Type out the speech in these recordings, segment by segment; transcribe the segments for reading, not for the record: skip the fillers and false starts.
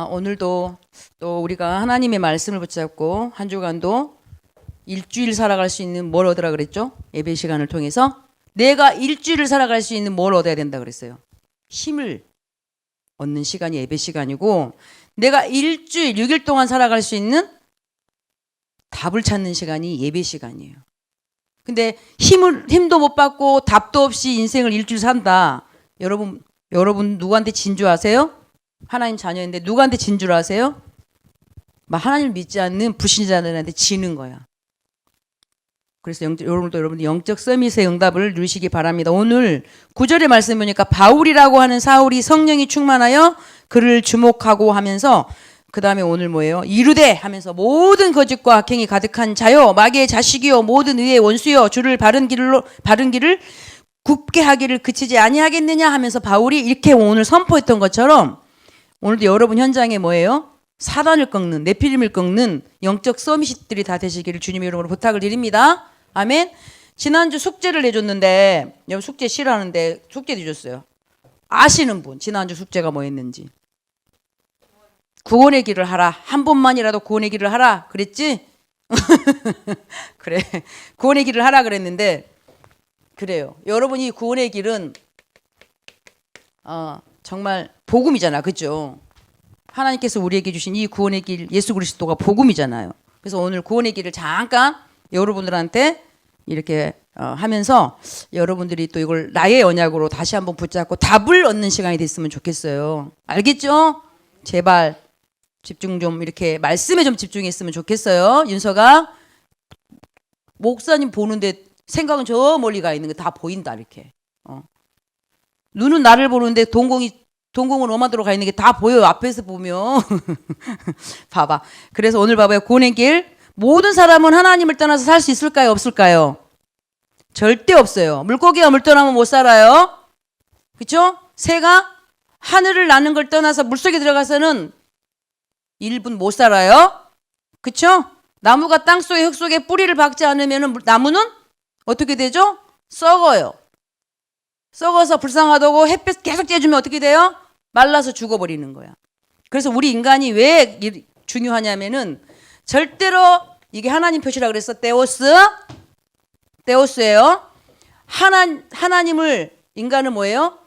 오늘도 또 우리가 하나님의 말씀을 붙잡고 한 주간도 일주일 살아갈 수 있는 뭘 얻으라 그랬죠? 예배 시간을 통해서 내가 일주일을 살아갈 수 있는 뭘 얻어야 된다 그랬어요. 힘을 얻는 시간이 예배 시간이고, 내가 일주일 6일 동안 살아갈 수 있는 답을 찾는 시간이 예배 시간이에요. 근데 힘도 못 받고 답도 없이 인생을 일주일 산다. 여러분 누구한테 진주하세요? 하나님 자녀인데 누구한테 진주를 하세요? 막 하나님을 믿지 않는 불신자들한테 지는 거야. 그래서 여러분들 영적 서밋의 응답을 누리시기 바랍니다. 오늘 9절의 말씀 보니까 바울이라고 하는 사울이 성령이 충만하여 그를 주목하고 하면서, 그 다음에 오늘 뭐예요? 이르되 하면서 모든 거짓과 악행이 가득한 자요, 마귀의 자식이요, 모든 의의 원수요, 주를 바른 길을 굽게 하기를 그치지 아니하겠느냐 하면서 바울이 이렇게 오늘 선포했던 것처럼, 오늘도 여러분 현장에 뭐예요? 사단을 꺾는, 네피림을 꺾는 영적 서밋들이 다 되시기를 주님의 이름으로 부탁을 드립니다. 아멘. 지난주 숙제를 내줬는데, 여러분 숙제 싫어하는데 숙제 내줬어요. 아시는 분 지난주 숙제가 뭐였는지. 구원의 길을 하라. 한 번만이라도 구원의 길을 하라 그랬지? 그래, 구원의 길을 하라 그랬는데, 그래요. 여러분이 구원의 길은 정말 복음이잖아, 그죠? 하나님께서 우리에게 주신 이 구원의 길, 예수 그리스도가 복음이잖아요. 그래서 오늘 구원의 길을 잠깐 여러분들한테 이렇게 하면서 여러분들이 또 이걸 나의 언약으로 다시 한번 붙잡고 답을 얻는 시간이 됐으면 좋겠어요. 알겠죠? 제발 집중 좀, 이렇게 말씀에 좀 집중했으면 좋겠어요. 윤서가 목사님 보는데 생각은 저 멀리 가 있는 거 다 보인다, 이렇게. 눈은 나를 보는데 동공은 오만도로 가 있는 게 다 보여요. 앞에서 보면. 봐봐. 그래서 오늘 봐봐요. 구원의 길. 모든 사람은 하나님을 떠나서 살 수 있을까요? 없을까요? 절대 없어요. 물고기가 물 떠나면 못 살아요. 그렇죠? 새가 하늘을 나는 걸 떠나서 물속에 들어가서는 1분 못 살아요. 그렇죠? 나무가 땅속에 흙속에 뿌리를 박지 않으면 나무는 어떻게 되죠? 썩어요. 썩어서 불쌍하다고 햇볕 계속 쬐주면 어떻게 돼요? 말라서 죽어버리는 거야. 그래서 우리 인간이 왜 중요하냐면은, 절대로, 이게 하나님 표시라 그랬어. 데오스예요. 하나님을, 인간은 뭐예요?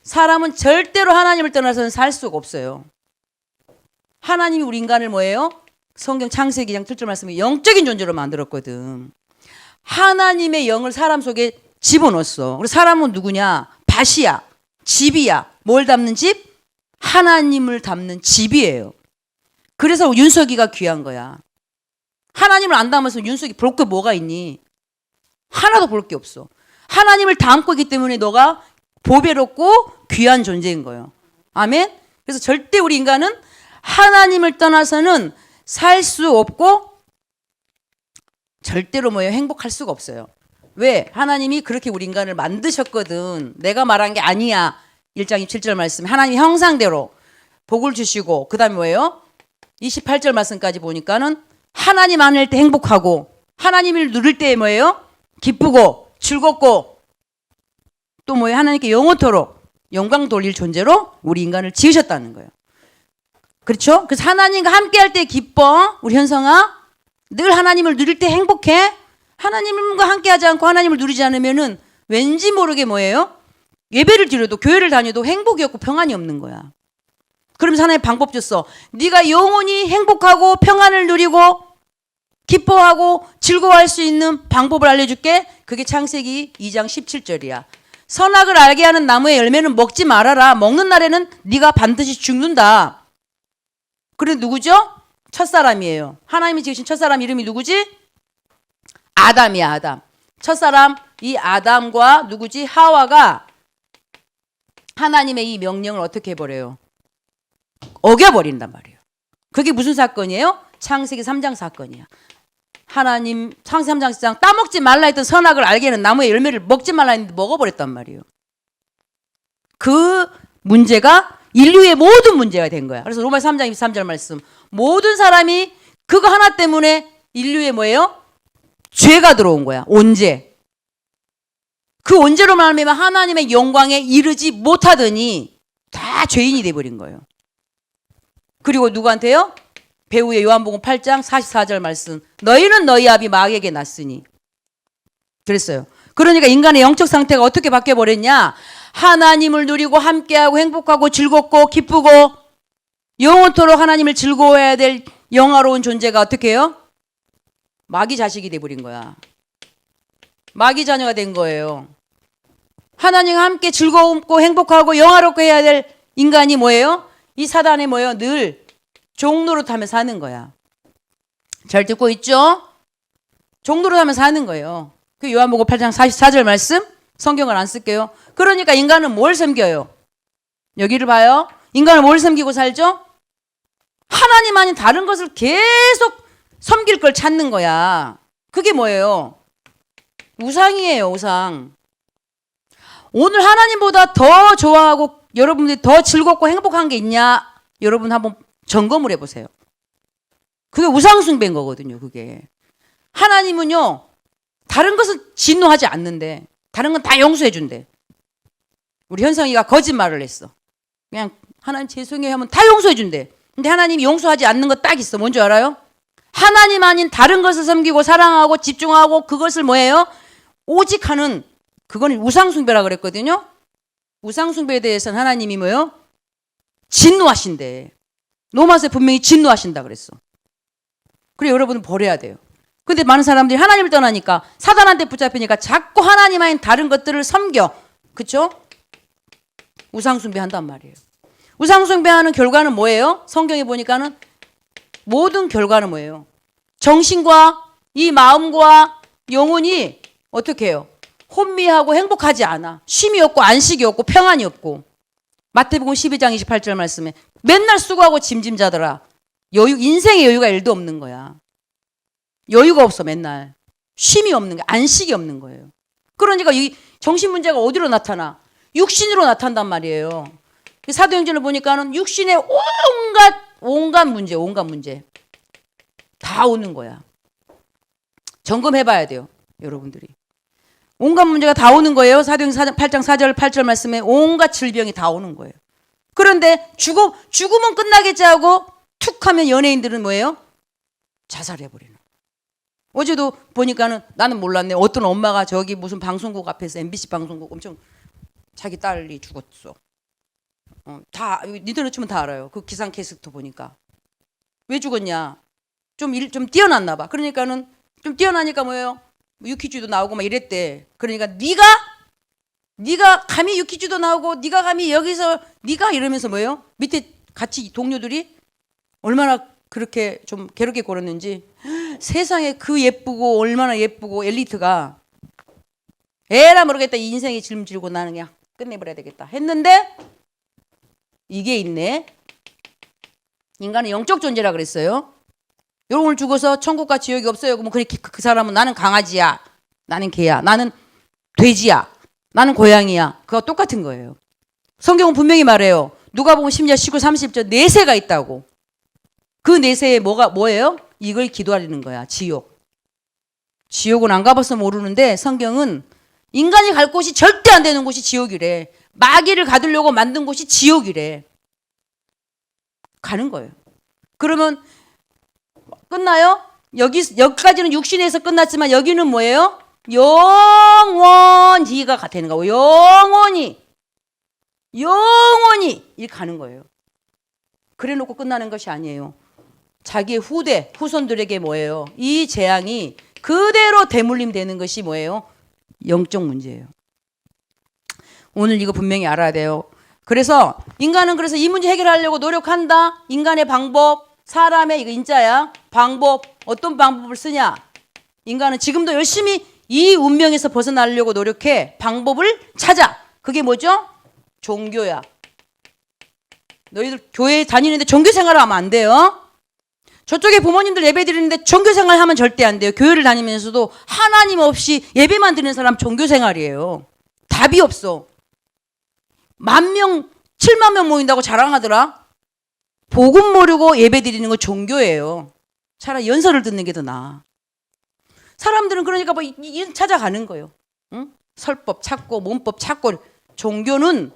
사람은 절대로 하나님을 떠나서는 살 수가 없어요. 하나님이 우리 인간을 뭐예요? 성경 창세기 2장 7절 말씀에 영적인 존재로 만들었거든. 하나님의 영을 사람 속에 집어넣었어. 그래서 사람은 누구냐? 밭이야, 집이야. 뭘 담는 집? 하나님을 담는 집이에요. 그래서 윤석이가 귀한 거야. 하나님을 안 담아서 윤석이 볼 게 뭐가 있니? 하나도 볼 게 없어. 하나님을 담고 있기 때문에 너가 보배롭고 귀한 존재인 거예요. 아멘? 그래서 절대 우리 인간은 하나님을 떠나서는 살 수 없고 절대로 뭐예요? 행복할 수가 없어요. 왜? 하나님이 그렇게 우리 인간을 만드셨거든. 내가 말한 게 아니야. 1장 27절 말씀. 하나님 형상대로 복을 주시고, 그 다음에 뭐예요? 28절 말씀까지 보니까는 하나님 안일 때 행복하고, 하나님을 누릴 때 뭐예요? 기쁘고 즐겁고, 또 뭐예요? 하나님께 영원토록 영광 돌릴 존재로 우리 인간을 지으셨다는 거예요. 그렇죠? 그래서 하나님과 함께 할 때 기뻐. 우리 현성아, 늘 하나님을 누릴 때 행복해. 하나님과 함께 하지 않고 하나님을 누리지 않으면은 왠지 모르게 뭐예요? 예배를 드려도, 교회를 다녀도 행복이 없고 평안이 없는 거야. 그러면서 하나님 방법 줬어. 네가 영원히 행복하고 평안을 누리고 기뻐하고 즐거워할 수 있는 방법을 알려줄게. 그게 창세기 2장 17절이야. 선악을 알게 하는 나무의 열매는 먹지 말아라. 먹는 날에는 네가 반드시 죽는다. 그래, 누구죠? 첫사람이에요. 하나님이 지으신 첫사람 이름이 누구지? 아담이야, 아담. 첫사람, 이 아담과 누구지? 하와가 하나님의 이 명령을 어떻게 해버려요? 어겨버린단 말이에요. 그게 무슨 사건이에요? 창세기 3장 사건이야. 하나님 창세기 3장 4장 따먹지 말라 했던 선악을 알게 하는 나무의 열매를 먹지 말라 했는데 먹어버렸단 말이에요. 그 문제가 인류의 모든 문제가 된 거야. 그래서 로마서 3장 23절 말씀. 모든 사람이 그거 하나 때문에 인류의 뭐예요? 죄가 들어온 거야. 온죄. 그 온죄로 말미암아 하나님의 영광에 이르지 못하더니 다 죄인이 돼버린 거예요. 그리고 누구한테요? 배후의 요한복음 8장 44절 말씀. 너희는 너희 아비 마귀에게 났으니. 그랬어요. 그러니까 인간의 영적 상태가 어떻게 바뀌어버렸냐? 하나님을 누리고 함께하고 행복하고 즐겁고 기쁘고 영원토록 하나님을 즐거워해야 될 영화로운 존재가 어떻게 해요? 마귀 자식이 돼버린 거야. 마귀 자녀가 된 거예요. 하나님과 함께 즐거움고 행복하고 영화롭고 해야 될 인간이 뭐예요? 이 사단이 뭐예요? 늘 종노릇하며 사는 거야. 잘 듣고 있죠? 종노릇하며 사는 거예요. 그 요한복음 8장 44절 말씀 성경을 안 쓸게요. 그러니까 인간은 뭘 섬겨요? 여기를 봐요. 인간은 뭘 섬기고 살죠? 하나님 아닌 다른 것을 계속 섬길 걸 찾는 거야. 그게 뭐예요? 우상이에요, 우상. 오늘 하나님보다 더 좋아하고 여러분들이 더 즐겁고 행복한 게 있냐? 여러분 한번 점검을 해보세요. 그게 우상숭배인 거거든요, 그게. 하나님은요, 다른 것은 진노하지 않는데, 다른 건 다 용서해준대. 우리 현성이가 거짓말을 했어. 그냥 하나님 죄송해요 하면 다 용서해준대. 근데 하나님이 용서하지 않는 거 딱 있어. 뭔지 알아요? 하나님 아닌 다른 것을 섬기고 사랑하고 집중하고 그것을 뭐예요? 오직 하는, 그건 우상숭배라 그랬거든요. 우상숭배에 대해서는 하나님이 뭐예요? 진노하신대. 로마서에 분명히 진노하신다 그랬어. 그래 여러분은 버려야 돼요. 근데 많은 사람들이 하나님을 떠나니까 사단한테 붙잡히니까 자꾸 하나님 아닌 다른 것들을 섬겨. 그쵸? 우상숭배 한단 말이에요. 우상숭배하는 결과는 뭐예요? 성경에 보니까는 모든 결과는 뭐예요? 정신과 이 마음과 영혼이 어떻게 해요? 혼미하고 행복하지 않아. 쉼이 없고 안식이 없고 평안이 없고. 마태복음 12장 28절 말씀에 맨날 수고하고 짐짐 자더라. 인생의 여유가 1도 없는 거야. 여유가 없어 맨날. 쉼이 없는 거야. 안식이 없는 거예요. 그러니까 이 정신 문제가 어디로 나타나? 육신으로 나타난단 말이에요. 사도행전을 보니까는 육신의 온갖 문제 다 오는 거야. 점검해봐야 돼요, 여러분들이. 온갖 문제가 다 오는 거예요. 사도행전 8장 4절 8절 말씀에 온갖 질병이 다 오는 거예요. 그런데 죽으면 끝나겠지 하고 툭 하면 연예인들은 뭐예요? 자살해버리는. 어제도 보니까는 나는 몰랐네. 어떤 엄마가 저기 무슨 방송국 앞에서 MBC 방송국 엄청 자기 딸이 죽었어. 다 니들 치면 다 알아요. 그 기상 캐스터 보니까. 왜 죽었냐? 좀 뛰어났나 봐. 그러니까는 좀 뛰어나니까 뭐예요? 유퀴즈도 나오고 막 이랬대. 그러니까 네가 감히 유퀴즈도 나오고 네가 감히 여기서 네가 이러면서 뭐예요? 밑에 같이 동료들이 얼마나 그렇게 좀 괴롭게 굴었는지. 세상에 그 예쁘고 얼마나 예쁘고 엘리트가 에라 모르겠다. 이 인생의 질문지르고 나는 그냥 끝내버려야 되겠다 했는데 이게 있네. 인간은 영적 존재라 그랬어요. 여러분을 죽어서 천국과 지옥이 없어요. 그러면 그 사람은 나는 강아지야, 나는 개야, 나는 돼지야, 나는 고양이야. 그거 똑같은 거예요. 성경은 분명히 말해요. 누가복음 10장 19, 30절 내세가 있다고. 그 내세에 뭐예요? 이걸 기도하려는 거야. 지옥. 지옥은 안 가봐서 모르는데 성경은 인간이 갈 곳이 절대 안 되는 곳이 지옥이래. 마귀를 가두려고 만든 곳이 지옥이래. 가는 거예요. 그러면 끝나요? 여기까지는 육신에서 끝났지만 여기는 뭐예요? 영원히가 되는 거고 영원히 이 가는 거예요. 그래 놓고 끝나는 것이 아니에요. 자기의 후손들에게 뭐예요? 이 재앙이 그대로 대물림 되는 것이 뭐예요? 영적 문제예요. 오늘 이거 분명히 알아야 돼요. 그래서 인간은 그래서 이 문제 해결하려고 노력한다. 인간의 방법, 사람의 이거 인자야. 방법, 어떤 방법을 쓰냐? 인간은 지금도 열심히 이 운명에서 벗어나려고 노력해. 방법을 찾아. 그게 뭐죠? 종교야. 너희들 교회 다니는데 종교 생활을 하면 안 돼요. 저쪽에 부모님들 예배 드리는데 종교 생활 하면 절대 안 돼요. 교회를 다니면서도 하나님 없이 예배만 드리는 사람 종교 생활이에요. 답이 없어. 10,000명, 7만 명 모인다고 자랑하더라. 복음 모르고 예배 드리는 건 종교예요. 차라리 연설을 듣는 게 더 나아. 사람들은 그러니까 뭐 찾아가는 거예요. 응? 설법 찾고 몸법 찾고. 종교는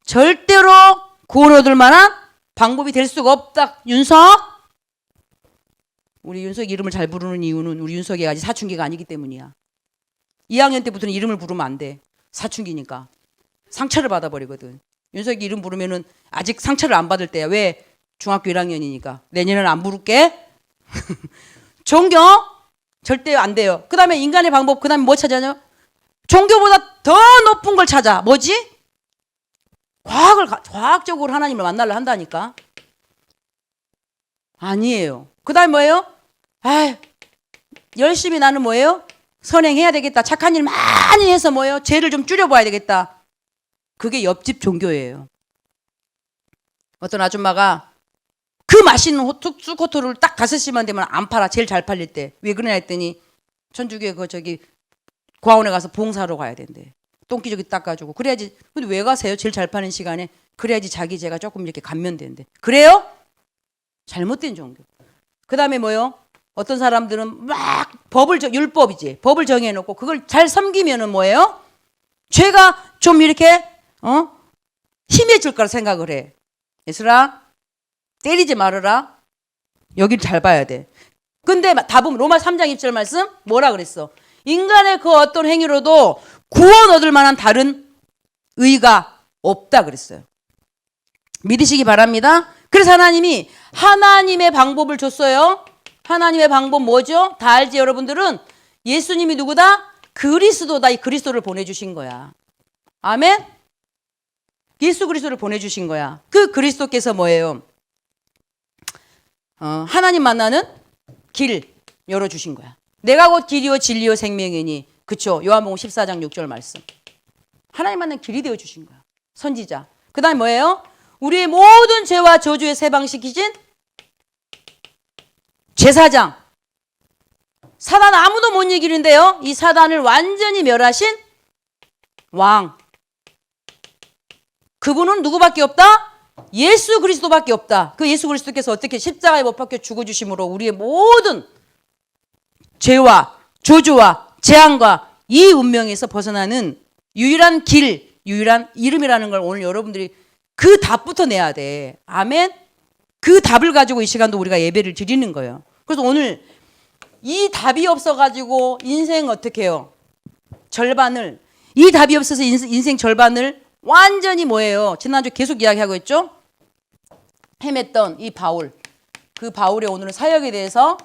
절대로 구원 얻을 만한 방법이 될 수가 없다. 윤석? 우리 윤석 이름을 잘 부르는 이유는 우리 윤석이 아직 사춘기가 아니기 때문이야. 2학년 때부터는 이름을 부르면 안 돼. 사춘기니까. 상처를 받아버리거든. 윤석이 이름 부르면은 아직 상처를 안 받을 때야. 왜? 중학교 1학년이니까. 내년에는 안 부를게. 종교? 절대 안 돼요. 그 다음에 인간의 방법, 그 다음에 뭐 찾아냐? 종교보다 더 높은 걸 찾아. 뭐지? 과학적으로 하나님을 만나려 한다니까. 아니에요. 그 다음에 뭐예요? 열심히 나는 뭐예요? 선행해야 되겠다. 착한 일 많이 해서 뭐예요? 죄를 좀 줄여봐야 되겠다. 그게 옆집 종교예요. 어떤 아줌마가 그 맛있는 쑥호토를 딱 5시만 되면 안 팔아. 제일 잘 팔릴 때. 왜 그러냐 했더니 천주교에 고아원에 가서 봉사하러 가야 된대. 똥기저귀 닦아주고. 그래야지. 근데 왜 가세요? 제일 잘 파는 시간에. 그래야지 자기 죄가 조금 이렇게 감면된대. 그래요? 잘못된 종교. 그 다음에 뭐요? 어떤 사람들은 막 율법이지. 법을 정해놓고 그걸 잘 섬기면은 뭐예요? 죄가 좀 이렇게 힘해질 거라 생각을 해. 예술아, 때리지 말아라. 여기를 잘 봐야 돼. 근데 답은 로마 3장 1절 말씀 뭐라 그랬어? 인간의 그 어떤 행위로도 구원 얻을 만한 다른 의가 없다 그랬어요. 믿으시기 바랍니다. 그래서 하나님이 하나님의 방법을 줬어요. 하나님의 방법 뭐죠? 다 알지 여러분들은? 예수님이 누구다? 그리스도다. 이 그리스도를 보내주신 거야. 아멘? 예수 그리스도를 보내주신 거야. 그 그리스도께서 뭐예요? 하나님 만나는 길 열어주신 거야. 내가 곧 길이요 진리요 생명이니. 그쵸? 요한복음 14장 6절 말씀. 하나님 만나는 길이 되어주신 거야. 선지자. 그 다음에 뭐예요? 우리의 모든 죄와 저주에 세방시키신 제사장. 사단 아무도 못 이기는데요. 이 사단을 완전히 멸하신 왕. 그분은 누구밖에 없다? 예수 그리스도밖에 없다. 그 예수 그리스도께서 어떻게 십자가에 못 박혀 죽어주심으로 우리의 모든 죄와 저주와 재앙과 이 운명에서 벗어나는 유일한 길, 유일한 이름이라는 걸 오늘 여러분들이 그 답부터 내야 돼. 아멘? 그 답을 가지고 이 시간도 우리가 예배를 드리는 거예요. 그래서 오늘 이 답이 없어가지고 인생 어떻게 해요? 절반을, 이 답이 없어서 인생 절반을 완전히 뭐예요? 지난주 계속 이야기하고 있죠? 헤맸던 이 바울. 그 바울의 오늘은 사역에 대해서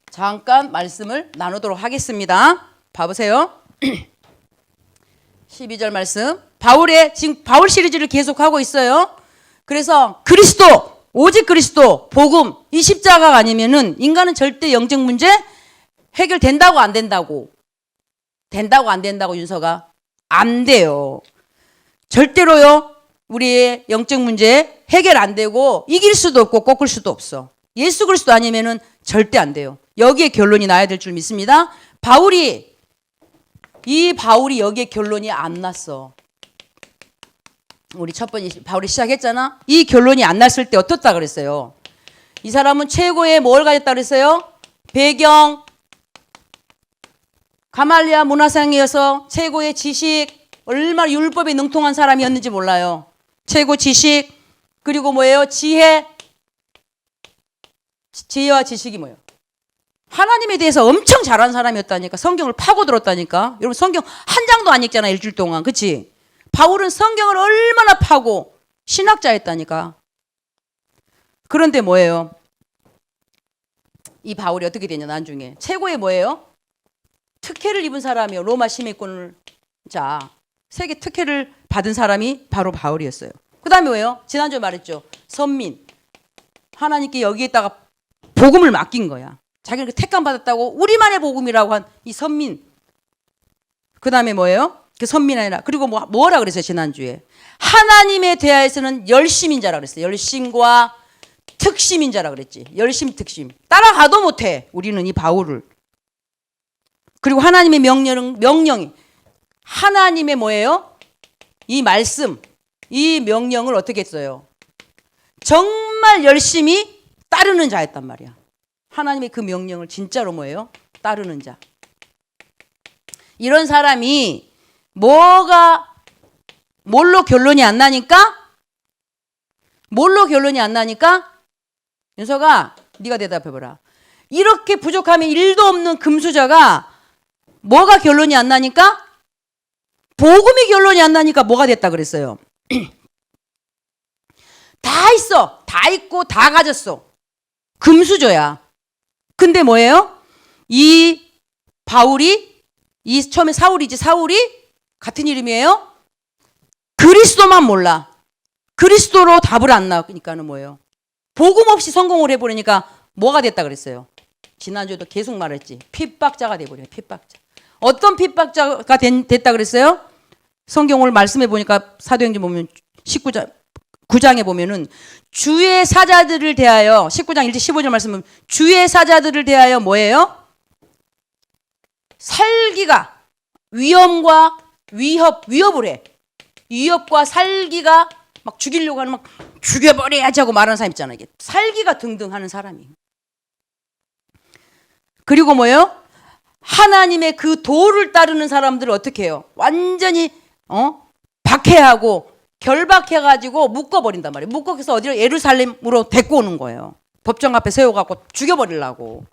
잠깐 말씀을 나누도록 하겠습니다. 봐보세요. 12절 말씀. 지금 바울 시리즈를 계속하고 있어요. 그래서 그리스도, 오직 그리스도, 복음, 이 십자가가 아니면은 인간은 절대 영적 문제 해결된다고 안 된다고. 된다고 안 된다고 윤서가? 안 돼요. 절대로요. 우리의 영적 문제 해결 안 되고 이길 수도 없고 꺾을 수도 없어. 예수 그리스도 아니면은 절대 안 돼요. 여기에 결론이 나야 될 줄 믿습니다. 이 바울이 여기에 결론이 안 났어. 우리 첫 번째 바울이 시작했잖아. 이 결론이 안 났을 때 어떻다 그랬어요? 이 사람은 최고의 뭘 가졌다 그랬어요? 배경, 가말리아 문화상이어서 최고의 지식, 얼마나 율법에 능통한 사람이었는지 몰라요. 최고 지식, 그리고 뭐예요? 지혜와 지식이 뭐예요? 하나님에 대해서 엄청 잘한 사람이었다니까. 성경을 파고들었다니까. 여러분 성경 한 장도 안 읽잖아 일주일 동안. 그치? 바울은 성경을 얼마나 파고 신학자였다니까. 그런데 뭐예요? 이 바울이 어떻게 되냐 나중에. 최고의 뭐예요? 특혜를 입은 사람이에요. 로마 시민권을. 자, 세계 특혜를 받은 사람이 바로 바울이었어요. 그 다음에 뭐예요? 지난주에 말했죠. 선민. 하나님께 여기에다가 복음을 맡긴 거야. 자기는 택감 받았다고 우리만의 복음이라고 한 이 선민. 그 다음에 뭐예요? 그 선민 아니라 그리고 뭐라 그랬어요 지난주에? 하나님에 대하여서는 열심인 자라 그랬어요. 열심과 특심인 자라 그랬지. 열심 특심. 따라가도 못해 우리는 이 바울을. 그리고 하나님의 명령이 하나님의 뭐예요? 이 말씀, 이 명령을 어떻게 했어요? 정말 열심히 따르는 자였단 말이야. 하나님의 그 명령을 진짜로 뭐예요? 따르는 자. 이런 사람이 뭐가 뭘로 결론이 안 나니까? 뭘로 결론이 안 나니까? 윤서가 네가 대답해보라. 이렇게 부족함이 1도 없는 금수저가 뭐가 결론이 안 나니까? 복음이 결론이 안 나니까 뭐가 됐다 그랬어요? 다 있어. 다 있고 다 가졌어. 금수저야. 근데 뭐예요? 이 바울이 처음에 사울이지. 사울이 같은 이름이에요. 그리스도만 몰라. 그리스도로 답을 안 나오니까는 뭐예요? 복음 없이 성공을 해버리니까 뭐가 됐다 그랬어요? 지난주에도 계속 말했지. 핍박자가 돼버려요. 핍박자. 어떤 핍박자가 됐다 그랬어요? 성경을 말씀해 보니까 사도행전 보면 9장에 보면은 주의 사자들을 대하여 19장 1절 15절 말씀은 주의 사자들을 대하여 뭐예요? 살기가 위험과 위협을 해. 위협과 살기가 막 죽이려고 하는 막 죽여버려야지 하고 말하는 사람 있잖아요. 이게 살기가 등등 하는 사람이. 그리고 뭐예요? 하나님의 그 도를 따르는 사람들을 어떻게 해요? 완전히 박해하고 결박해가지고 묶어버린단 말이에요. 묶어서 어디로 예루살렘으로 데리고 오는 거예요. 법정 앞에 세워갖고 죽여버리려고.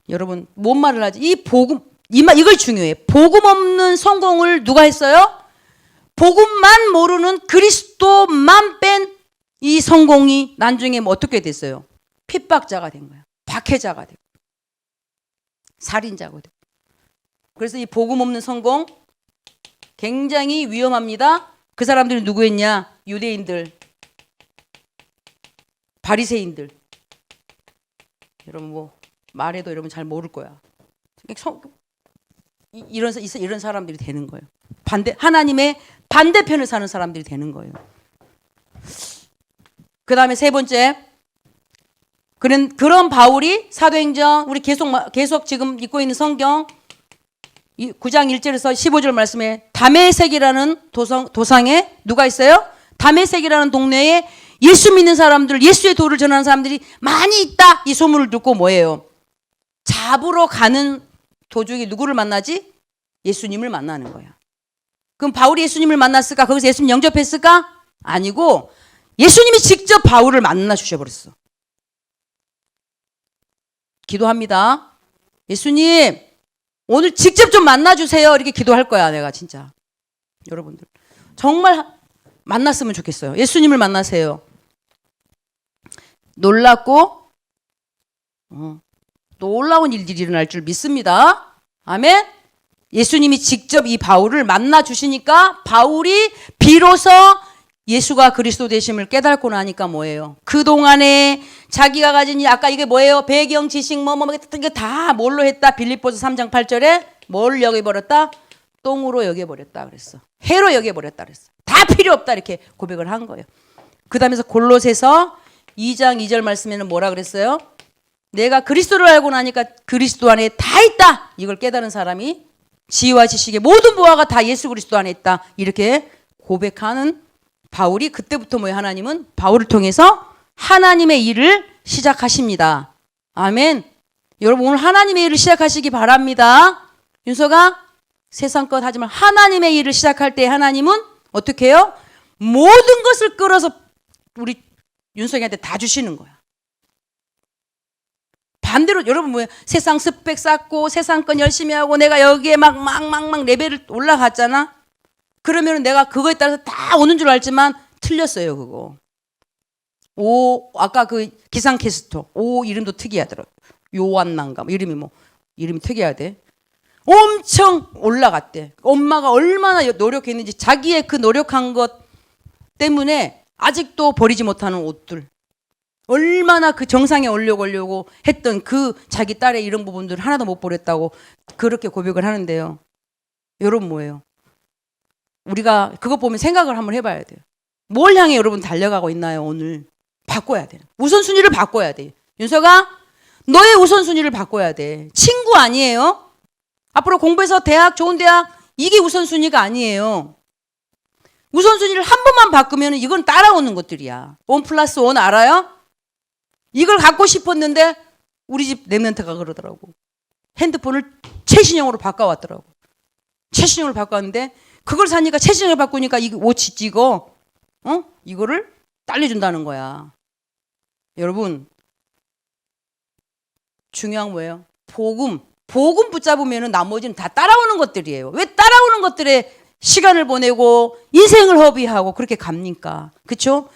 여러분 뭔 말을 하지? 이 복음 이걸 중요해. 복음 없는 성공을 누가 했어요? 복음만 모르는 그리스도만 뺀 이 성공이 나중에 뭐 어떻게 됐어요? 핍박자가 된 거야. 박해자가 되고 살인자가 되고. 그래서 이 복음 없는 성공 굉장히 위험합니다. 그 사람들이 누구였냐? 유대인들, 바리새인들. 여러분 뭐 말해도 여러분 잘 모를 거야. 이런 사람들이 되는 거예요. 하나님의 반대편을 사는 사람들이 되는 거예요. 그 다음에 세 번째, 그런 바울이 사도행전 우리 계속 지금 읽고 있는 성경 9장 1절에서 15절 말씀에 다메섹이라는 도상에 누가 있어요? 다메섹이라는 동네에 예수 믿는 사람들, 예수의 도를 전하는 사람들이 많이 있다. 이 소문을 듣고 뭐예요? 잡으러 가는 도중에 누구를 만나지? 예수님을 만나는 거야. 그럼 바울이 예수님을 만났을까? 거기서 예수님 영접했을까? 아니고 예수님이 직접 바울을 만나 주셔버렸어. 기도합니다. 예수님 오늘 직접 좀 만나주세요. 이렇게 기도할 거야 내가 진짜. 여러분들 정말 만났으면 좋겠어요. 예수님을 만나세요. 놀랍고 놀라운 일들이 일어날 줄 믿습니다. 아멘. 예수님이 직접 이 바울을 만나 주시니까 바울이 비로소 예수가 그리스도 되심을 깨닫고 나니까 뭐예요? 그동안에 자기가 가진 아까 이게 뭐예요? 배경 지식 이게 다 뭘로 했다? 빌립보서 3장 8절에 뭘 여겨버렸다? 똥으로 여겨버렸다 그랬어. 해로 여겨버렸다 그랬어. 다 필요 없다 이렇게 고백을 한 거예요. 그 다음에서 골로새서 2장 2절 말씀에는 뭐라 그랬어요? 내가 그리스도를 알고 나니까 그리스도 안에 다 있다. 이걸 깨달은 사람이 지혜와 지식의 모든 보화가 다 예수 그리스도 안에 있다. 이렇게 고백하는 바울이 그때부터 뭐예요? 하나님은 바울을 통해서 하나님의 일을 시작하십니다. 아멘. 여러분 오늘 하나님의 일을 시작하시기 바랍니다. 윤서가 세상 것 하지만 하나님의 일을 시작할 때 하나님은 어떻게 해요? 모든 것을 끌어서 우리 윤석이한테 다 주시는 거야. 반대로 여러분 뭐예요? 세상 스펙 쌓고 세상 건 열심히 하고 내가 여기에 막 레벨을 올라갔잖아. 그러면 내가 그거에 따라서 다 오는 줄 알지만 틀렸어요 그거. 아까 그 기상캐스터 이름도 특이하더라고. 요한난가 이름이 특이하대. 엄청 올라갔대. 엄마가 얼마나 노력했는지 자기의 그 노력한 것 때문에 아직도 버리지 못하는 옷들. 얼마나 그 정상에 올려고 했던 그 자기 딸의 이런 부분들을 하나도 못 버렸다고 그렇게 고백을 하는데요. 여러분 뭐예요? 우리가 그거 보면 생각을 한번 해봐야 돼요. 뭘 향해 여러분 달려가고 있나요? 오늘 바꿔야 돼요. 우선순위를 바꿔야 돼. 윤서가 너의 우선순위를 바꿔야 돼. 친구 아니에요. 앞으로 공부해서 좋은 대학 이게 우선순위가 아니에요. 우선순위를 한 번만 바꾸면 이건 따라오는 것들이야. 1+1 알아요? 이걸 갖고 싶었는데 우리 집 랩런트가 그러더라고. 핸드폰을 최신형으로 바꿔왔더라고. 최신형으로 바꿨는데 그걸 사니까 체신을 바꾸니까 이 옷이 찌고 이거를 딸려준다는 거야. 여러분 중요한 뭐예요? 복음 붙잡으면 나머지는 다 따라오는 것들이에요. 왜 따라오는 것들에 시간을 보내고 인생을 허비하고 그렇게 갑니까? 그렇죠?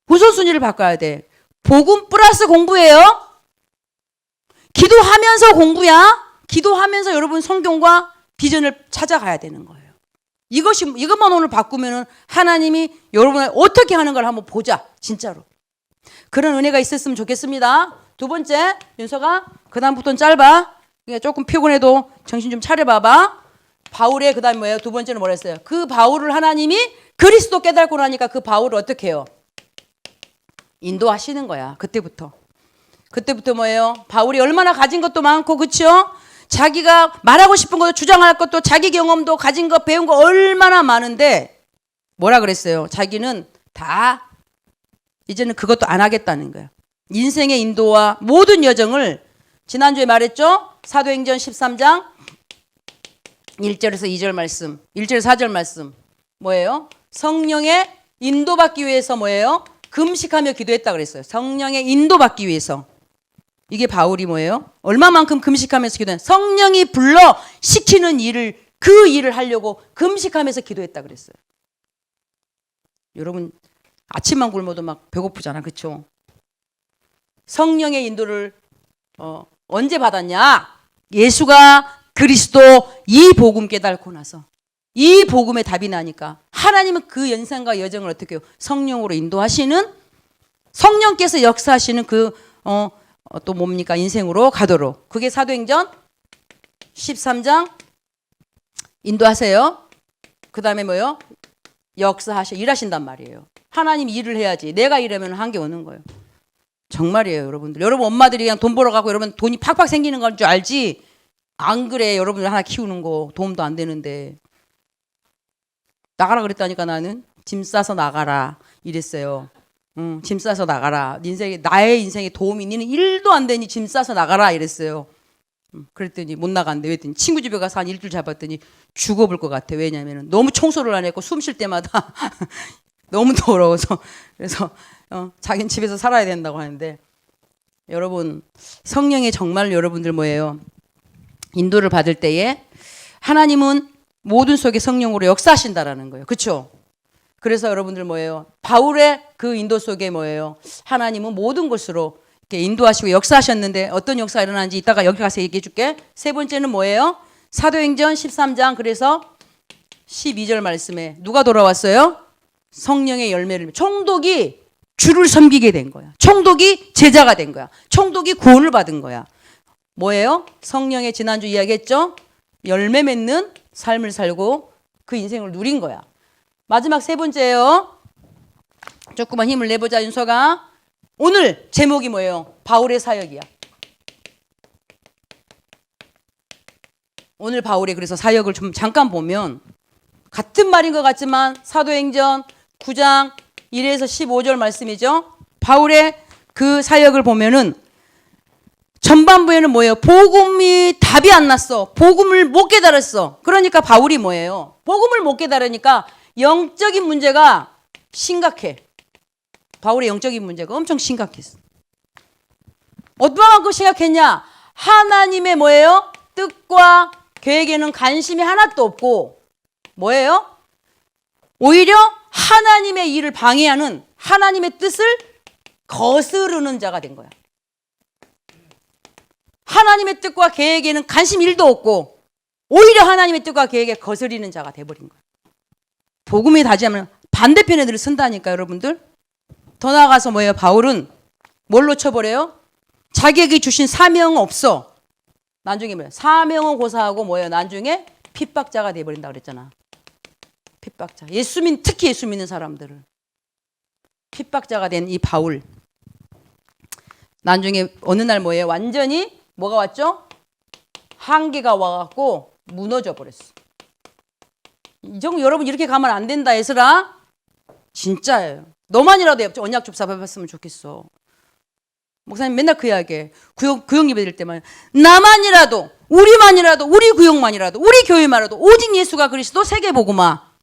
우선순위를 바꿔야 돼. 복음 플러스 공부예요. 기도하면서 공부야. 기도하면서 여러분 성경과 비전을 찾아가야 되는 거예요. 이것만 오늘 바꾸면은 하나님이 여러분을 어떻게 하는 걸 한번 보자. 진짜로. 그런 은혜가 있었으면 좋겠습니다. 두 번째, 윤서가 그다음부터는 짧아. 조금 피곤해도 정신 좀 차려봐봐. 바울의 그다음 뭐예요? 두 번째는 뭐라 했어요? 그 바울을 하나님이 그리스도 깨닫고 나니까 그 바울을 어떻게 해요? 인도하시는 거야. 그때부터 뭐예요? 바울이 얼마나 가진 것도 많고, 그렇죠? 자기가 말하고 싶은 것도 주장할 것도 자기 경험도 가진 거 배운 거 얼마나 많은데 뭐라 그랬어요? 자기는 다 이제는 그것도 안 하겠다는 거예요. 인생의 인도와 모든 여정을 지난주에 말했죠? 사도행전 13장 1절에서 2절 말씀, 1절에서 4절 말씀 뭐예요? 성령의 인도받기 위해서 뭐예요? 금식하며 기도했다 그랬어요. 성령의 인도받기 위해서. 이게 바울이 뭐예요? 얼마만큼 금식하면서 기도했냐? 성령이 불러 시키는 일을 그 일을 하려고 금식하면서 기도했다 그랬어요. 여러분 아침만 굶어도 막 배고프잖아, 그렇죠? 성령의 인도를 언제 받았냐? 예수가 그리스도 이 복음 깨닫고 나서 이 복음의 답이 나니까 하나님은 그 연상과 여정을 어떻게 해요? 성령으로 인도하시는 성령께서 역사하시는 또 뭡니까? 인생으로 가도록. 그게 사도행전 13장 인도하세요. 그 다음에 뭐요? 역사하셔. 일하신단 말이에요. 하나님 일을 해야지. 내가 일하면 한계 오는 거예요. 정말이에요, 여러분들. 여러분 엄마들이 그냥 돈 벌어 갖고 여러분 돈이 팍팍 생기는 건 줄 알지? 안 그래. 여러분들 하나 키우는 거 도움도 안 되는데. 나가라 그랬다니까 나는. 짐 싸서 나가라 이랬어요. 짐 싸서 나가라. 나의 인생에 도움이 니는 1도 안 되니 짐 싸서 나가라 이랬어요. 그랬더니 못 나간대. 그랬더니 친구 집에 가서 한 일주일 잡았더니 죽어볼 것 같아. 왜냐면은 너무 청소를 안 했고 숨 쉴 때마다 너무 더러워서. 그래서 자기는 집에서 살아야 된다고 하는데 여러분 성령의 정말 여러분들 뭐예요? 인도를 받을 때에 하나님은 모든 속에 성령으로 역사하신다라는 거예요. 그렇죠? 그래서 여러분들 뭐예요? 바울의 그 인도 속에 뭐예요? 하나님은 모든 것으로 이렇게 인도하시고 역사하셨는데 어떤 역사가 일어나는지 이따가 여기 가서 얘기해 줄게. 세 번째는 뭐예요? 사도행전 13장 그래서 12절 말씀에 누가 돌아왔어요? 성령의 열매를 총독이 주를 섬기게 된 거야. 총독이 제자가 된 거야. 총독이 구원을 받은 거야. 뭐예요? 성령의 지난주 이야기했죠? 열매 맺는 삶을 살고 그 인생을 누린 거야. 마지막 세 번째예요. 조금만 힘을 내보자 윤서가. 오늘 제목이 뭐예요? 바울의 사역이야. 오늘 바울의 그래서 사역을 좀 잠깐 보면 같은 말인 것 같지만 사도행전 9장 1에서 15절 말씀이죠. 바울의 그 사역을 보면은 전반부에는 뭐예요? 복음이 답이 안 났어. 복음을 못 깨달았어. 그러니까 바울이 뭐예요? 복음을 못 깨달으니까 영적인 문제가 심각해. 바울의 영적인 문제가 엄청 심각했어. 어떠만큼 심각했냐? 하나님의 뭐예요? 뜻과 계획에는 관심이 하나도 없고 뭐예요? 오히려 하나님의 일을 방해하는 하나님의 뜻을 거스르는 자가 된 거야. 하나님의 뜻과 계획에는 관심 1도 없고 오히려 하나님의 뜻과 계획에 거스리는 자가 돼버린 거야. 복음이 다지하면 반대편에 늘 쓴다니까 여러분들. 더 나아가서 뭐예요? 바울은 뭘로 쳐버려요? 자기에게 주신 사명은 없어. 나중에 뭐예요? 사명은 고사하고 뭐예요? 나중에 핍박자가 돼버린다 그랬잖아. 핍박자. 특히 예수 믿는 사람들을 핍박자가 된 이 바울. 나중에 어느 날 뭐예요? 완전히 뭐가 왔죠? 한계가 와갖고 무너져 버렸어. 이 정도 여러분 이렇게 가면 안 된다 얘들아. 진짜예요. 너만이라도 언약 좀 잡아봤으면 좋겠어. 목사님 맨날 그 이야기해. 구역 예배 드릴 때만 나만이라도 우리만이라도, 우리 구역만이라도, 우리 교회만이라도 오직 예수가 그리스도 세계복음화.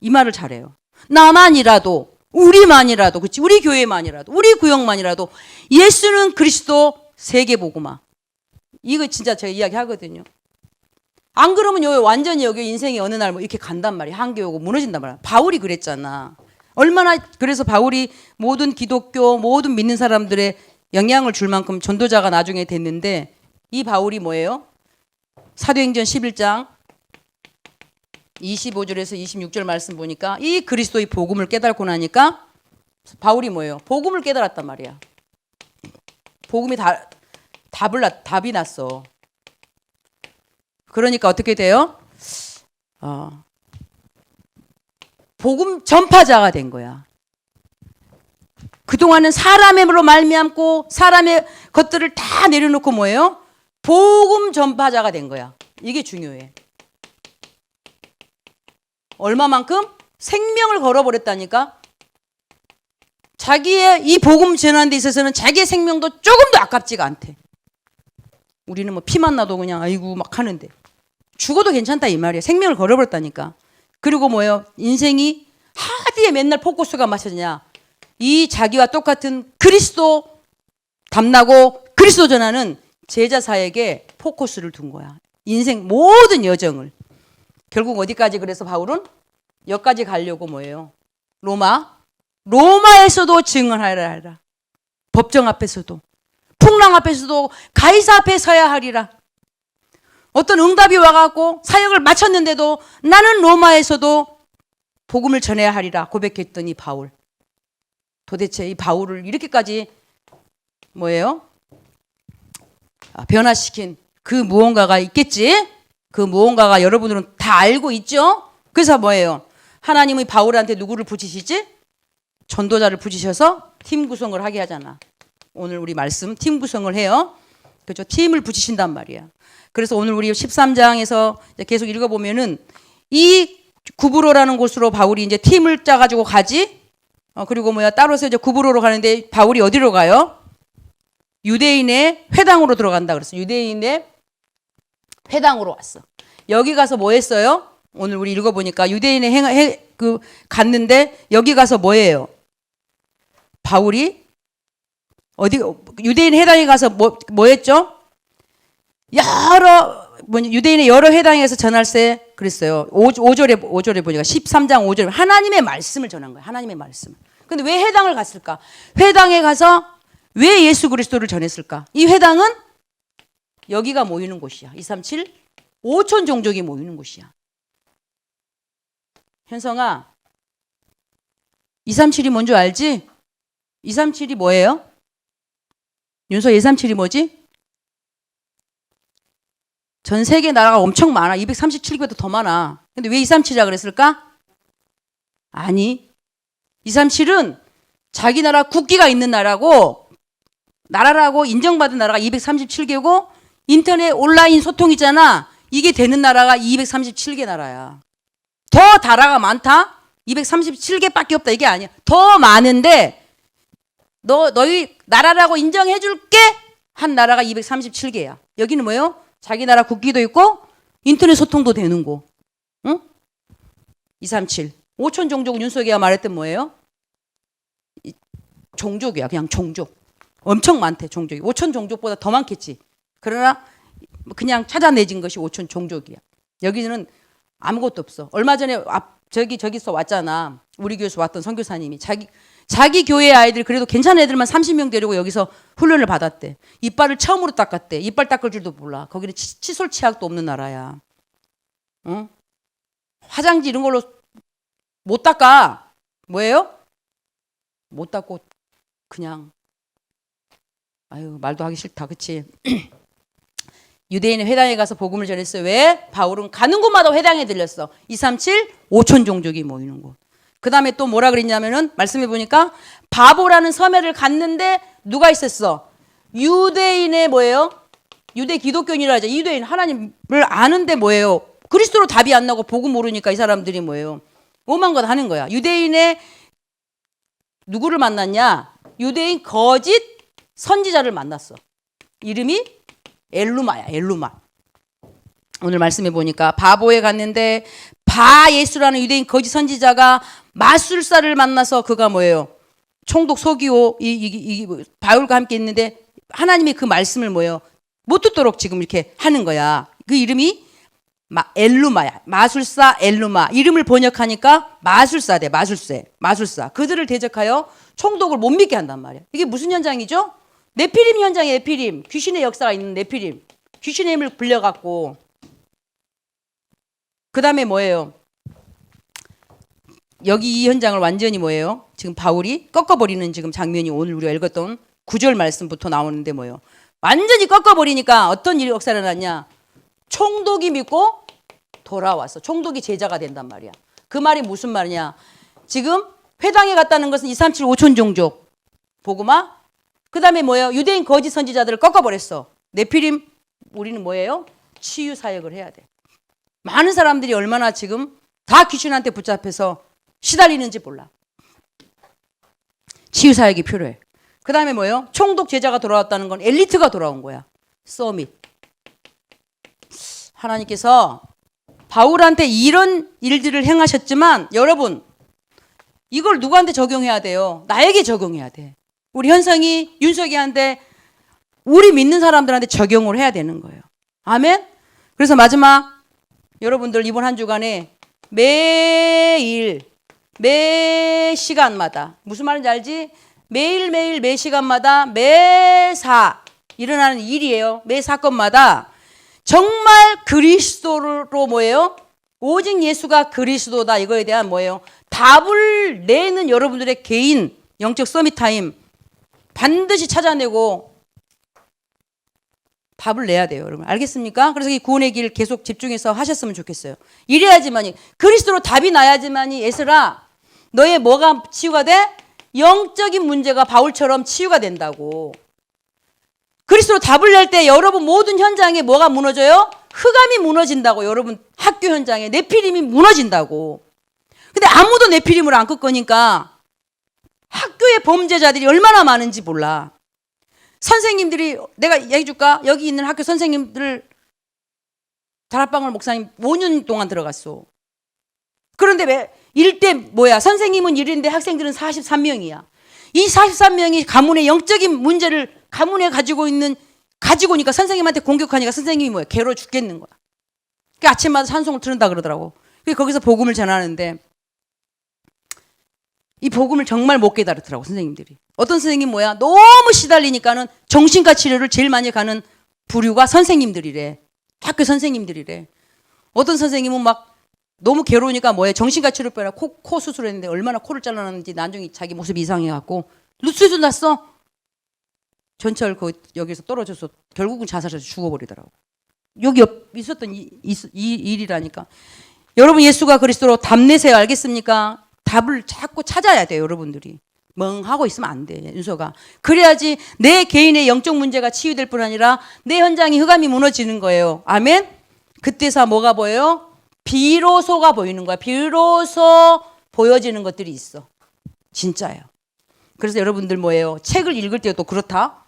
이 말을 잘해요. 나만이라도, 우리만이라도, 그치? 우리 교회만이라도, 우리 구역만이라도 예수는 그리스도 세계복음화. 이거 진짜 제가 이야기 하거든요. 안 그러면 완전히 여기 인생이 어느 날 뭐 이렇게 간단 말이야. 한계 오고 무너진단 말이야. 바울이 그랬잖아. 얼마나 그래서 바울이 모든 기독교, 모든 믿는 사람들의 영향을 줄 만큼 전도자가 나중에 됐는데 이 바울이 뭐예요? 사도행전 11장 25절에서 26절 말씀 보니까 이 그리스도의 복음을 깨닫고 나니까 바울이 뭐예요? 복음을 깨달았단 말이야. 복음이 답이 났어. 그러니까 어떻게 돼요? 복음 전파자가 된 거야. 그동안은 사람으로 말미암고 사람의 것들을 다 내려놓고 뭐예요? 복음 전파자가 된 거야. 이게 중요해. 얼마만큼? 생명을 걸어버렸다니까. 자기의 이 복음 전하는 데 있어서는 자기의 생명도 조금도 아깝지가 않대. 우리는 뭐 피만 나도 그냥 아이고 막 하는데 죽어도 괜찮다 이 말이야. 생명을 걸어버렸다니까. 그리고 뭐예요? 인생이 하디에 맨날 포커스가 맞춰지냐. 이 자기와 똑같은 그리스도 담나고 그리스도 전하는 제자사에게 포커스를 둔 거야. 인생 모든 여정을. 결국 어디까지 그래서 바울은? 여기까지 가려고 뭐예요? 로마에서도 증언하라 하라. 법정 앞에서도. 풍랑 앞에서도 가이사 앞에 서야 하리라. 어떤 응답이 와갖고 사역을 마쳤는데도 나는 로마에서도 복음을 전해야 하리라 고백했던 이 바울. 도대체 이 바울을 이렇게까지 뭐예요? 변화시킨 그 무언가가 있겠지? 그 무언가가 여러분들은 다 알고 있죠? 그래서 뭐예요? 하나님이 바울한테 누구를 붙이시지? 전도자를 붙이셔서 팀 구성을 하게 하잖아. 오늘 우리 말씀 팀 구성을 해요. 그렇죠? 팀을 붙이신단 말이야. 그래서 오늘 우리 13장에서 계속 읽어보면은 이 구브로라는 곳으로 바울이 이제 팀을 짜가지고 가지. 그리고 따로서 이제 구브로로 가는데 바울이 어디로 가요? 유대인의 회당으로 들어간다 그랬어. 유대인의 회당으로 왔어. 여기 가서 뭐 했어요? 오늘 우리 읽어보니까 유대인의 갔는데 여기 가서 뭐예요? 바울이 유대인 회당에 가서 뭐 했죠? 유대인의 여러 회당에서 전할세 그랬어요. 5절에 보니까 13장 5절 하나님의 말씀을 전한 거예요. 하나님의 말씀. 근데 왜 회당을 갔을까? 회당에 가서 왜 예수 그리스도를 전했을까? 이 회당은 여기가 모이는 곳이야. 237 5천 종족이 모이는 곳이야. 현성아, 237이 뭔 줄 알지? 237이 뭐예요? 윤서 237이 뭐지? 전 세계 나라가 엄청 많아. 237개보다 더 많아. 근데 왜 237이라 그랬을까? 아니, 237은 자기 나라 국기가 있는 나라라고 인정받은 나라가 237개고 인터넷 온라인 소통이잖아. 이게 되는 나라가 237개 나라야. 더 나라가 많다? 237개밖에 없다 이게 아니야. 더 많은데 너희 나라라고 인정해 줄게 한 나라가 237개야. 여기는 뭐예요? 자기 나라 국기도 있고 인터넷 소통도 되는 곳. 응? 237. 5천 종족은 윤석이가 말했던 뭐예요? 종족이야. 그냥 종족. 엄청 많대 종족이. 5천 종족보다 더 많겠지. 그러나 그냥 찾아내진 것이 5천 종족이야. 여기는 아무것도 없어. 얼마 전에 저기서 왔잖아. 우리 교회에서 왔던 선교사님이 자기 교회 아이들 그래도 괜찮은 애들만 30명 데리고 여기서 훈련을 받았대. 이빨을 처음으로 닦았대. 이빨 닦을 줄도 몰라. 거기는 칫솔 치약도 없는 나라야. 응? 화장지 이런 걸로 못 닦아. 뭐예요? 못 닦고 그냥 아유 말도 하기 싫다. 그치? 유대인의 회당에 가서 복음을 전했어요. 왜? 바울은 가는 곳마다 회당에 들렸어. 237 5천 종족이 모이는 곳. 그 다음에 또 뭐라 그랬냐면은 말씀해 보니까 바보라는 섬에를 갔는데 누가 있었어? 유대인의 뭐예요? 유대 기독교인이라 하죠. 유대인 하나님을 아는데 뭐예요? 그리스도로 답이 안 나고 복음 모르니까 이 사람들이 뭐예요? 오만 것 하는 거야. 유대인의 누구를 만났냐? 유대인 거짓 선지자를 만났어. 이름이 엘루마야. 엘루마. 오늘 말씀해 보니까 바보에 갔는데 바 예수라는 유대인 거짓 선지자가 마술사를 만나서 그가 뭐예요? 총독 서기오 바울과 함께 있는데 하나님의 그 말씀을 뭐예요? 못 듣도록 지금 이렇게 하는 거야. 그 이름이 엘루마야. 마술사 엘루마. 이름을 번역하니까 마술사 돼. 마술사. 그들을 대적하여 총독을 못 믿게 한단 말이야. 이게 무슨 현장이죠? 네피림 현장이에요. 네피림. 귀신의 역사가 있는 네피림. 귀신의 힘을 불려갖고 그 다음에 뭐예요? 여기 이 현장을 완전히 뭐예요? 지금 바울이 꺾어버리는 지금 장면이 오늘 우리가 읽었던 9절 말씀부터 나오는데 뭐예요? 완전히 꺾어버리니까 어떤 일이 역사가 일어났냐? 총독이 믿고 돌아왔어. 총독이 제자가 된단 말이야. 그 말이 무슨 말이냐? 지금 회당에 갔다는 것은 237 5천 종족 복음화. 그 다음에 뭐예요? 유대인 거짓 선지자들을 꺾어버렸어. 네피림 우리는 뭐예요? 치유 사역을 해야 돼. 많은 사람들이 얼마나 지금 다 귀신한테 붙잡혀서 시달리는지 몰라. 치유 사역이 필요해. 그 다음에 뭐예요? 총독 제자가 돌아왔다는 건 엘리트가 돌아온 거야. 서밋. 하나님께서 바울한테 이런 일들을 행하셨지만 여러분 이걸 누구한테 적용해야 돼요? 나에게 적용해야 돼. 우리 현성이 윤석이한테 우리 믿는 사람들한테 적용을 해야 되는 거예요. 아멘? 그래서 마지막 여러분들 이번 한 주간에 매일 매 시간마다 무슨 말인지 알지? 매일매일 매 시간마다 매사 일어나는 일이에요. 매 사건마다 정말 그리스도로 뭐예요? 오직 예수가 그리스도다 이거에 대한 뭐예요? 답을 내는 여러분들의 개인 영적 서밋 타임 반드시 찾아내고 답을 내야 돼요, 여러분. 알겠습니까? 그래서 이 구원의 길 계속 집중해서 하셨으면 좋겠어요. 이래야지만이 그리스도로 답이 나야지만이 예슬아 너의 뭐가 치유가 돼? 영적인 문제가 바울처럼 치유가 된다고. 그리스도로 답을 낼 때 여러분 모든 현장에 뭐가 무너져요? 흑암이 무너진다고. 여러분 학교 현장에 네피림이 무너진다고. 근데 아무도 네피림을 안 끌 거니까 학교의 범죄자들이 얼마나 많은지 몰라. 선생님들이 내가 얘기해 줄까? 여기 있는 학교 선생님들 다락방울 목사님 5년 동안 들어갔어. 그런데 왜 일대 뭐야? 선생님은 1인데 학생들은 43명이야. 이 43명이 가문의 영적인 문제를 가문에 가지고 오니까 선생님한테 공격하니까 선생님이 뭐야? 괴로워 죽겠는 거야. 그러니까 아침마다 찬송을 들은다 그러더라고. 그래서 거기서 복음을 전하는데 이 복음을 정말 못 깨달았더라고 선생님들이. 어떤 선생님 뭐야? 너무 시달리니까는 정신과 치료를 제일 많이 가는 부류가 선생님들이래. 학교 선생님들이래. 어떤 선생님은 막 너무 괴로우니까 뭐야? 정신과 치료 빼라 코 수술했는데 얼마나 코를 잘라놨는지 나중에 자기 모습이 이상해갖고 루스도 났어. 전철 여기서 떨어져서 결국은 자살해서 죽어버리더라고. 여기 있었던 이 일이라니까. 여러분 예수가 그리스도로 답 내세요. 알겠습니까? 답을 자꾸 찾아야 돼요. 여러분들이. 멍하고 있으면 안 돼. 윤서가. 그래야지 내 개인의 영적 문제가 치유될 뿐 아니라 내 현장이 흑암이 무너지는 거예요. 아멘? 그때서 뭐가 보여요? 비로소가 보이는 거야. 비로소 보여지는 것들이 있어. 진짜예요. 그래서 여러분들 뭐예요? 책을 읽을 때도 그렇다.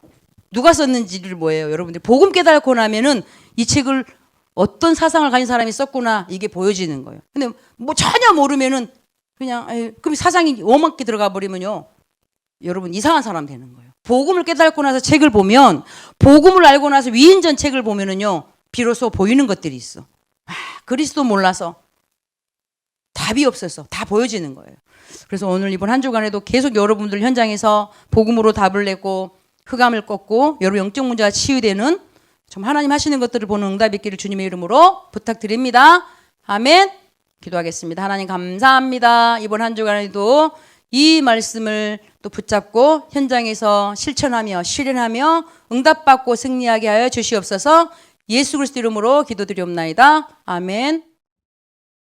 누가 썼는지를 뭐예요? 여러분들 복음 깨닫고 나면은 이 책을 어떤 사상을 가진 사람이 썼구나 이게 보여지는 거예요. 근데 뭐 전혀 모르면은 그냥 그럼 사상이 오만게 들어가 버리면요. 여러분 이상한 사람 되는 거예요. 복음을 깨닫고 나서 책을 보면 복음을 알고 나서 위인전 책을 보면은요. 비로소 보이는 것들이 있어. 그리스도 몰라서 답이 없어서 다 보여지는 거예요. 그래서 오늘 이번 한 주간에도 계속 여러분들 현장에서 복음으로 답을 내고 흑암을 꺾고 여러분 영적 문제가 치유되는 좀 하나님 하시는 것들을 보는 응답 있기를 주님의 이름으로 부탁드립니다. 아멘. 기도하겠습니다. 하나님 감사합니다. 이번 한 주간에도 이 말씀을 또 붙잡고 현장에서 실천하며 실현하며 응답받고 승리하게 하여 주시옵소서. 예수 그리스도 이름으로 기도드리옵나이다. 아멘.